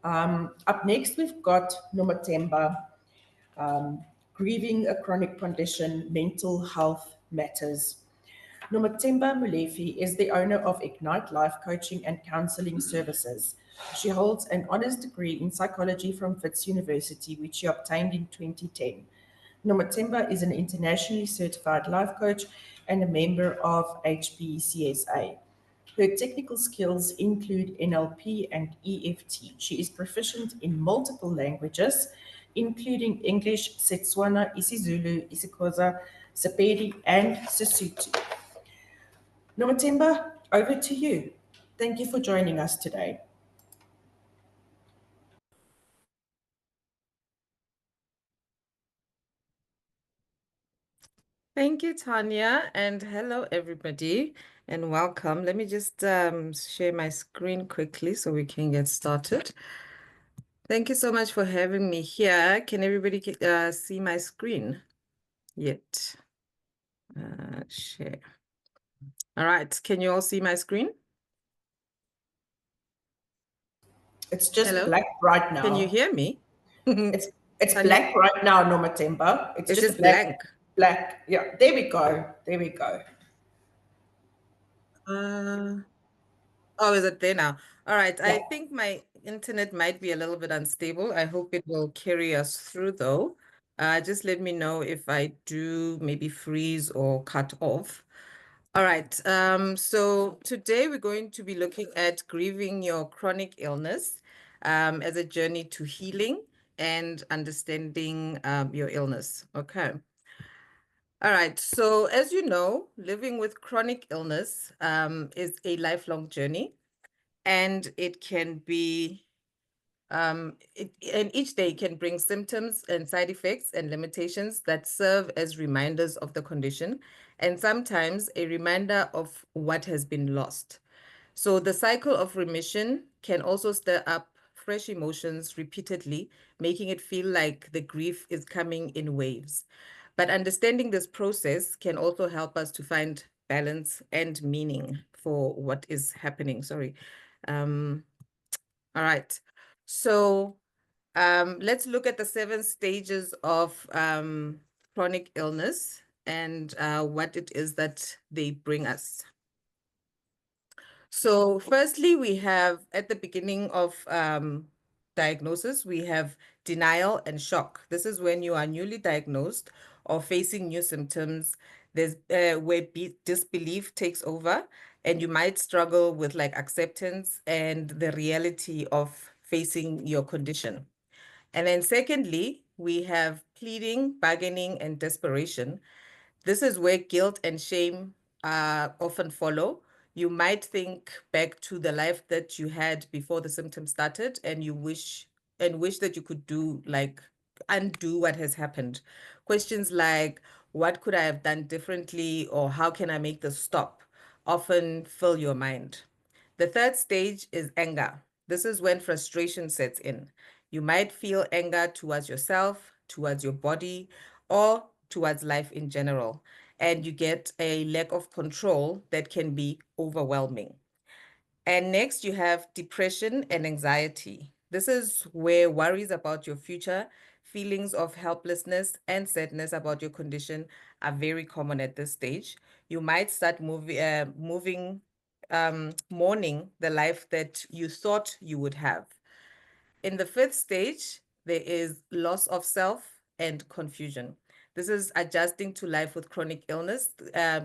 Up next, we've got Nomathemba, Grieving a Chronic Condition, Mental Health Matters. Nomathemba Molefi is the owner of Ignite Life Coaching and Counseling Services. She holds an honours degree in psychology from Wits University, which she obtained in 2010. Nomathemba is an internationally certified life coach and a member of HPCSA. Her technical skills include NLP and EFT. She is proficient in multiple languages, including English, Setswana, isiZulu, isiXhosa, Sepedi, and Sesotho. Nomathemba, over to you. Thank you for joining us today. Thank you, Tanya, and hello, everybody, and welcome. Let me just share my screen quickly so we can get started. Thank you so much for having me here. Can everybody see my screen yet? Share. All right, can you all see my screen? It's just Hello? black right now. Can you hear me? It's Tanya? black right now, Nomathemba. It's It's just just blank. black. Yeah, there we go. There we go. Uh, Oh, is it there now? All right. Yeah. I think my internet might be a little bit unstable. I hope it will carry us through though. Just let me know if I do maybe freeze or cut off. All right. So today we're going to be looking at grieving your chronic illness as a journey to healing and understanding your illness. Okay. All right. So as you know, living with chronic illness is a lifelong journey and it can be and each day can bring symptoms and side effects and limitations that serve as reminders of the condition and sometimes a reminder of what has been lost. So the cycle of remission can also stir up fresh emotions repeatedly, making it feel like the grief is coming in waves. But understanding this process can also help us to find balance and meaning for what is happening. Sorry. Um, all right. So let's look at the 7 stages of chronic illness and what it is that they bring us. So firstly, we have at the beginning of diagnosis, we have denial and shock. This is when you are newly diagnosed or facing new symptoms. There's where disbelief takes over, and you might struggle with like acceptance and the reality of facing your condition. And then secondly, we have pleading, bargaining, and desperation. This is where guilt and shame often follow. You might think back to the life that you had before the symptoms started, and you wish that you could do like undo what has happened. Questions like, what could I have done differently, or how can I make this stop, often fill your mind. The third stage is anger. This is when frustration sets in. You might feel anger towards yourself, towards your body, or towards life in general. And you get a lack of control that can be overwhelming. And next, you have depression and anxiety. This is where worries about your future, feelings of helplessness, and sadness about your condition are very common at this stage. You might start mourning the life that you thought you would have. In the fifth stage, there is loss of self and confusion. This is adjusting to life with chronic illness,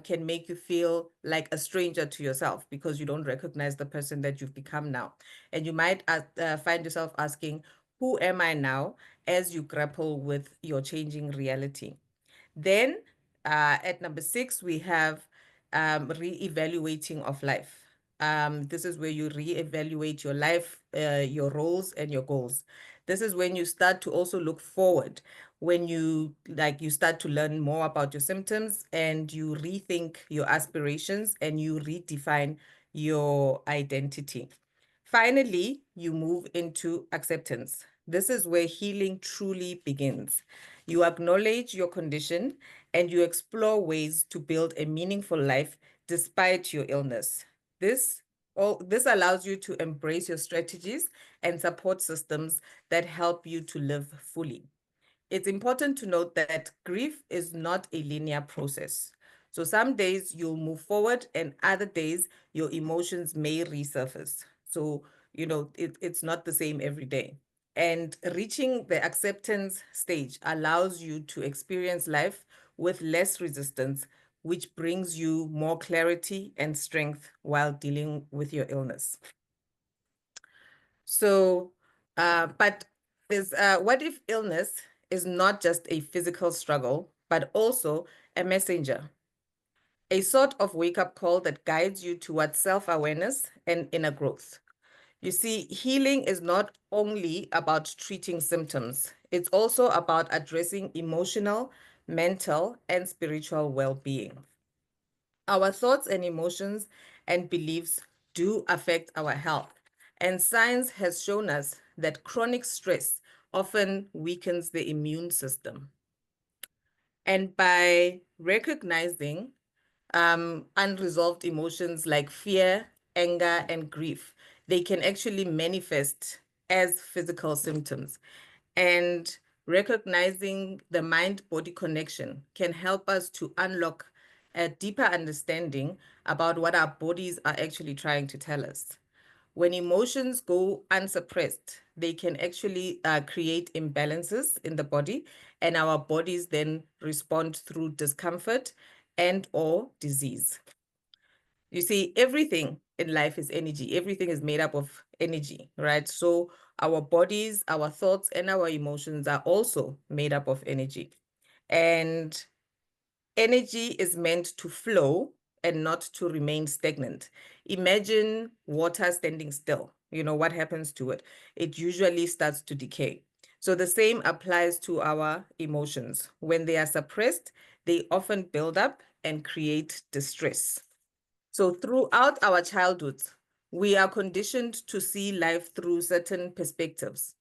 can make you feel like a stranger to yourself because you don't recognize the person that you've become now. And you might find yourself asking, who am I now, as you grapple with your changing reality. Then at number 6, we have re-evaluating of life. This is where you re-evaluate your life, your roles and your goals. This is when you start to also look forward, when you start to learn more about your symptoms and you rethink your aspirations and you redefine your identity. Finally, you move into acceptance. This is where healing truly begins. You acknowledge your condition and you explore ways to build a meaningful life despite your illness. This All this allows you to embrace your strategies and support systems that help you to live fully. It's important to note that grief is not a linear process. So some days you'll move forward and other days your emotions may resurface. So, it's not the same every day. And reaching the acceptance stage allows you to experience life with less resistance, which brings you more clarity and strength while dealing with your illness. So, but what if illness is not just a physical struggle, but also a messenger, a sort of wake-up call that guides you towards self-awareness and inner growth? You see, healing is not only about treating symptoms, it's also about addressing emotional, mental, and spiritual well-being. Our thoughts and emotions and beliefs do affect our health, and science has shown us that chronic stress often weakens the immune system. And by recognizing unresolved emotions like fear, anger, and grief, they can actually manifest as physical symptoms. And recognizing the mind-body connection can help us to unlock a deeper understanding about what our bodies are actually trying to tell us. When emotions go unsuppressed, they can actually create imbalances in the body, and our bodies then respond through discomfort and or disease. You see, everything in life is energy. Everything is made up of energy, right? So our bodies, our thoughts, and our emotions are also made up of energy. And energy is meant to flow and not to remain stagnant. Imagine water standing still. What happens to it? It usually starts to decay. So the same applies to our emotions. When they are suppressed, they often build up and create distress. So throughout our childhoods, we are conditioned to see life through certain perspectives.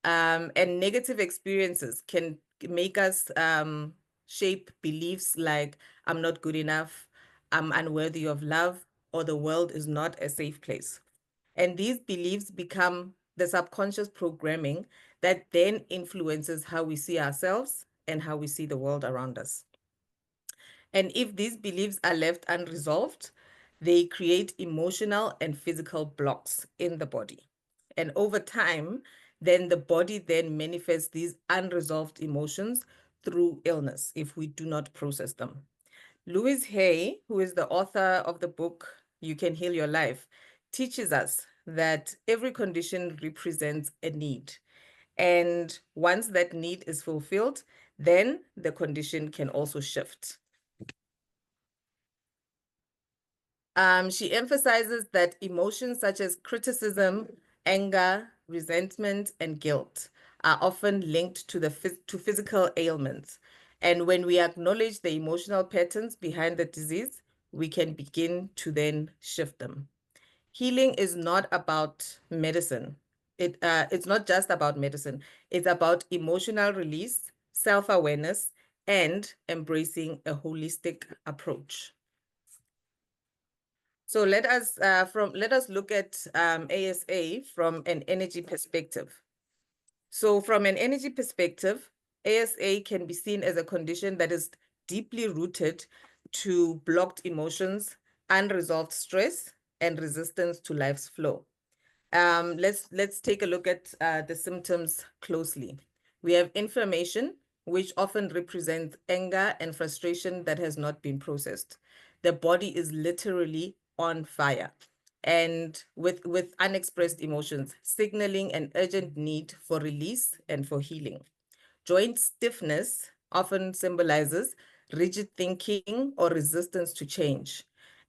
And negative experiences can make us shape beliefs like, I'm not good enough, I'm unworthy of love, or the world is not a safe place. And these beliefs become the subconscious programming that then influences how we see ourselves and how we see the world around us. And if these beliefs are left unresolved, they create emotional and physical blocks in the body. And over time, then the body then manifests these unresolved emotions through illness if we do not process them. Louise Hay, who is the author of the book You Can Heal Your Life, teaches us that every condition represents a need. And once that need is fulfilled, then the condition can also shift. She emphasizes that emotions such as criticism, anger, resentment, and guilt are often linked to physical ailments. And when we acknowledge the emotional patterns behind the disease, we can begin to then shift them. Healing is not about medicine. It's not just about medicine. It's about emotional release, self-awareness, and embracing a holistic approach. So let us look at ASA from an energy perspective. So from an energy perspective, ASA can be seen as a condition that is deeply rooted to blocked emotions, unresolved stress, and resistance to life's flow. Let's take a look at the symptoms closely. We have inflammation, which often represents anger and frustration that has not been processed. The body is literally on fire and with unexpressed emotions, signaling an urgent need for release and for healing. Joint stiffness often symbolizes rigid thinking or resistance to change.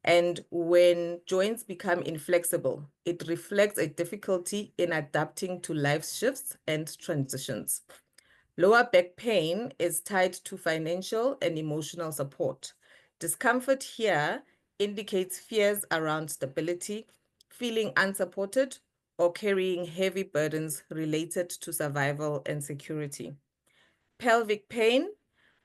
And when joints become inflexible, it reflects a difficulty in adapting to life's shifts and transitions. Lower back pain is tied to financial and emotional support. Discomfort here indicates fears around stability, feeling unsupported, or carrying heavy burdens related to survival and security. Pelvic pain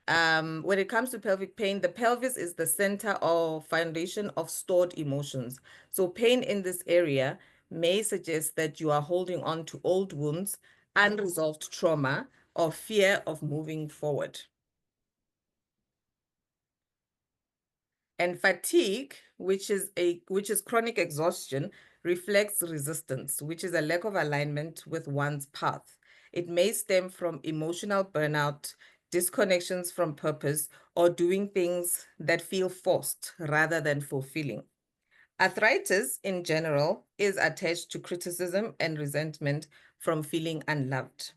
When it comes to pelvic pain, the pelvis is the center or foundation of stored emotions. So pain in this area may suggest that you are holding on to old wounds, unresolved trauma, or fear of moving forward. And fatigue, which is chronic exhaustion, reflects resistance, which is a lack of alignment with one's path. It may stem from emotional burnout, disconnections from purpose, or doing things that feel forced rather than fulfilling. Arthritis in general is attached to criticism and resentment from feeling unloved.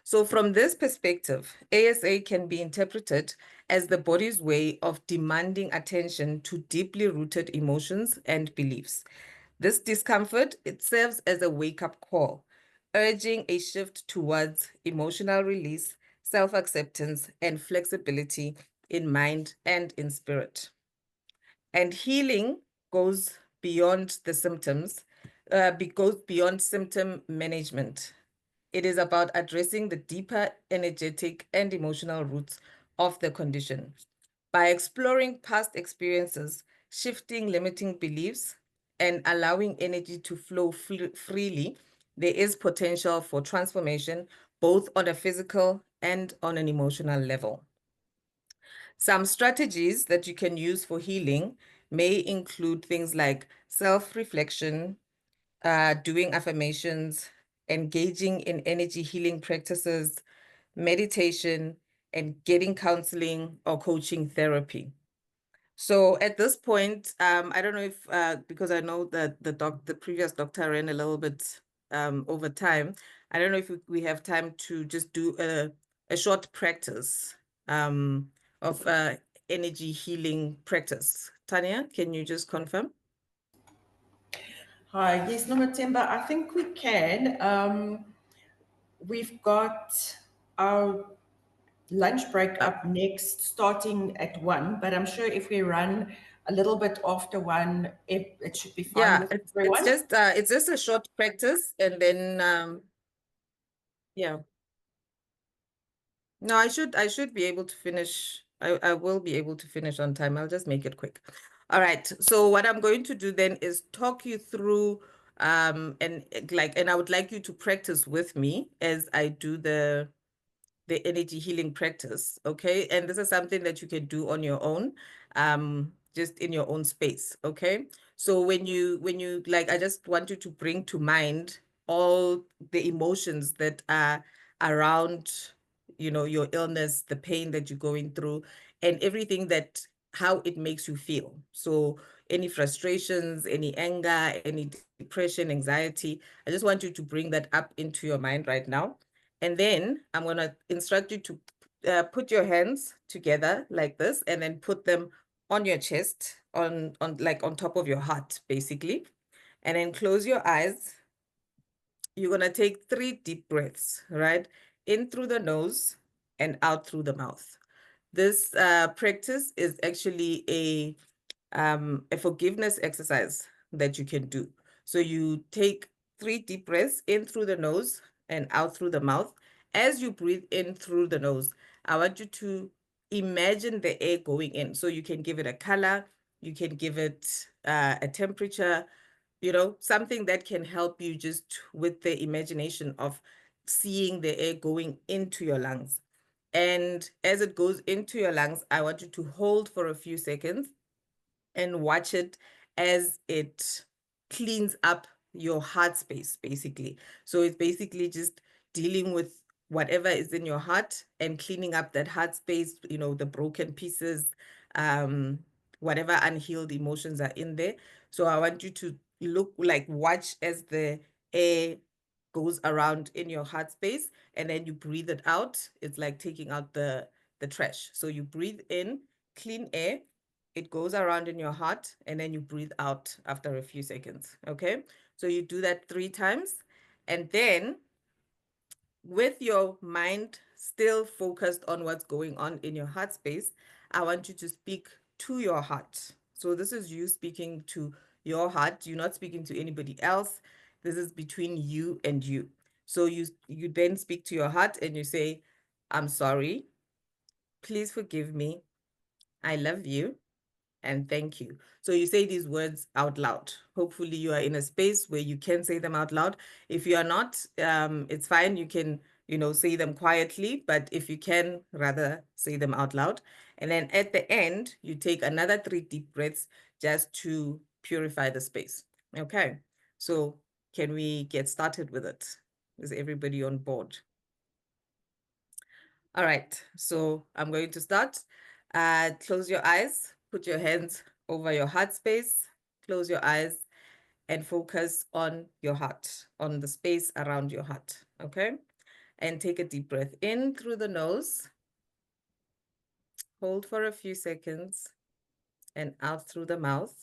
So from this perspective, ASA can be interpreted as the body's way of demanding attention to deeply rooted emotions and beliefs. This discomfort, it serves as a wake-up call, urging a shift towards emotional release, self-acceptance, and flexibility in mind and in spirit. And healing goes beyond the symptoms, goes beyond symptom management. It is about addressing the deeper energetic and emotional roots of the condition. By exploring past experiences, shifting limiting beliefs, and allowing energy to flow freely, there is potential for transformation, both on a physical and on an emotional level. Some strategies that you can use for healing may include things like self-reflection, doing affirmations, engaging in energy healing practices, meditation, and getting counseling or coaching therapy. So at this point, I don't know if because I know that the previous doctor ran a little bit over time. I don't know if we have time to just do a short practice of energy healing practice. Tanya, can you just confirm? Hi, yes, Nomathemba, I think we can. We've got our lunch break Uh, up next, starting at 1, but I'm sure if we run a little bit after 1, it should be fine yeah, with everyone. it's just a short practice, and then yeah. No, I should be able to finish. I will be able to finish on time. I'll just make it quick. All right. So what I'm going to do then is talk you through and I would like you to practice with me as I do the energy healing practice. Okay. And this is something that you can do on your own, just in your own space. Okay. So when you like, I just want you to bring to mind all the emotions that are around, your illness, the pain that you're going through, and everything that how it makes you feel. So any frustrations, any anger, any depression, anxiety, I just want you to bring that up into your mind right now. And then I'm going to instruct you to put your hands together like this and then put them on your chest, on top of your heart, basically. And then close your eyes. You're going to take 3 deep breaths, right? In through the nose and out through the mouth. This practice is actually a forgiveness exercise that you can do. So you take 3 deep breaths in through the nose and out through the mouth. As you breathe in through the nose, I want you to imagine the air going in. So you can give it a color, you can give it a temperature, something that can help you just with the imagination of seeing the air going into your lungs. And as it goes into your lungs, I want you to hold for a few seconds and watch it as it cleans up your heart space, basically. So it's basically just dealing with whatever is in your heart and cleaning up that heart space, the broken pieces, um, whatever unhealed emotions are in there. So I want you to watch as the air goes around in your heart space, and then you breathe it out. It's like taking out the trash. So you breathe in clean air, it goes around in your heart, and then you breathe out after a few seconds. Okay. So you do that 3 times. And then with your mind still focused on what's going on in your heart space, I want you to speak to your heart. So this is you speaking to your heart. You're not speaking to anybody else. This is between you and you. So you then speak to your heart and you say, I'm sorry. please forgive me, I love you, and thank you. So you say these words out loud. Hopefully you are in a space where you can say them out loud. If you are not, it's fine. You can, say them quietly, but if you can, rather say them out loud. And then at the end, you take another 3 deep breaths just to purify the space. Okay, so can we get started with it? Is everybody on board? All right, so I'm going to start. Close your eyes, put your hands over your heart space, close your eyes and focus on your heart, on the space around your heart, okay? And take a deep breath in through the nose, hold for a few seconds, and out through the mouth.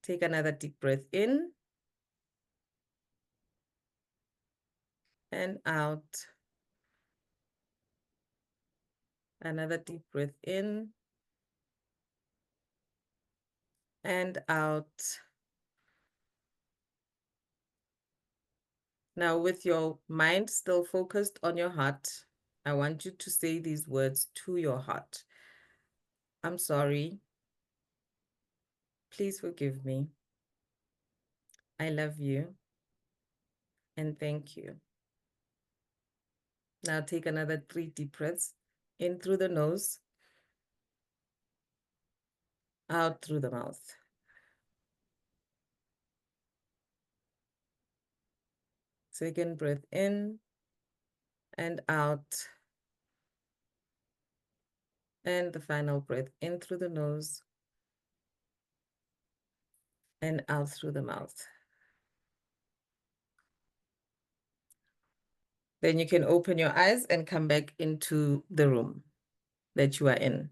Take another deep breath in and out. Another deep breath in and out. Now, with your mind still focused on your heart, I want you to say these words to your heart. I'm sorry. Please forgive me. I love you. And thank you. Now take another 3 deep breaths in through the nose, out through the mouth. Second breath in and out. And the final breath in through the nose and out through the mouth. Then you can open your eyes and come back into the room that you are in.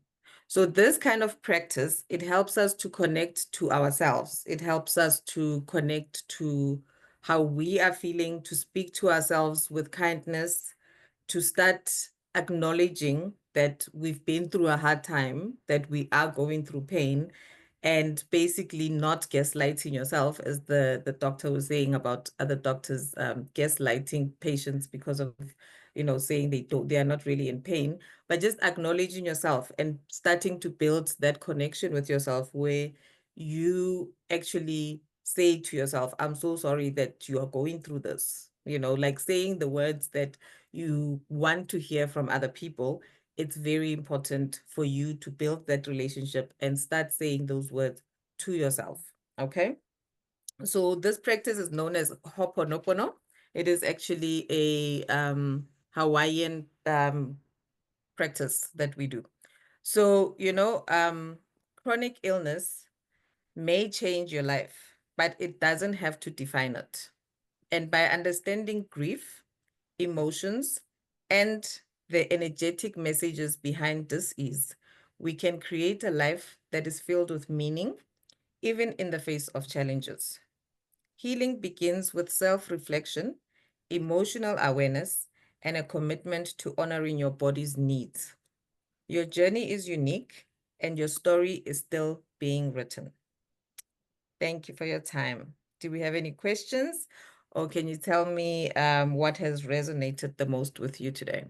So this kind of practice, it helps us to connect to ourselves. It helps us to connect to how we are feeling, to speak to ourselves with kindness, to start acknowledging that we've been through a hard time, that we are going through pain, and basically not gaslighting yourself, as the doctor was saying about other doctors gaslighting patients because of, saying they are not really in pain, but just acknowledging yourself and starting to build that connection with yourself where you actually say to yourself, I'm so sorry that you are going through this, like saying the words that you want to hear from other people. It's very important for you to build that relationship and start saying those words to yourself, okay? So this practice is known as Ho'oponopono. It is actually a Hawaiian practice that we do. So, chronic illness may change your life, but it doesn't have to define it. And by understanding grief, emotions, and the energetic messages behind dis-ease, we can create a life that is filled with meaning, even in the face of challenges. Healing begins with self-reflection, emotional awareness, and a commitment to honoring your body's needs. Your journey is unique, and your story is still being written. Thank you for your time. Do we have any questions? Or can you tell me what has resonated the most with you today?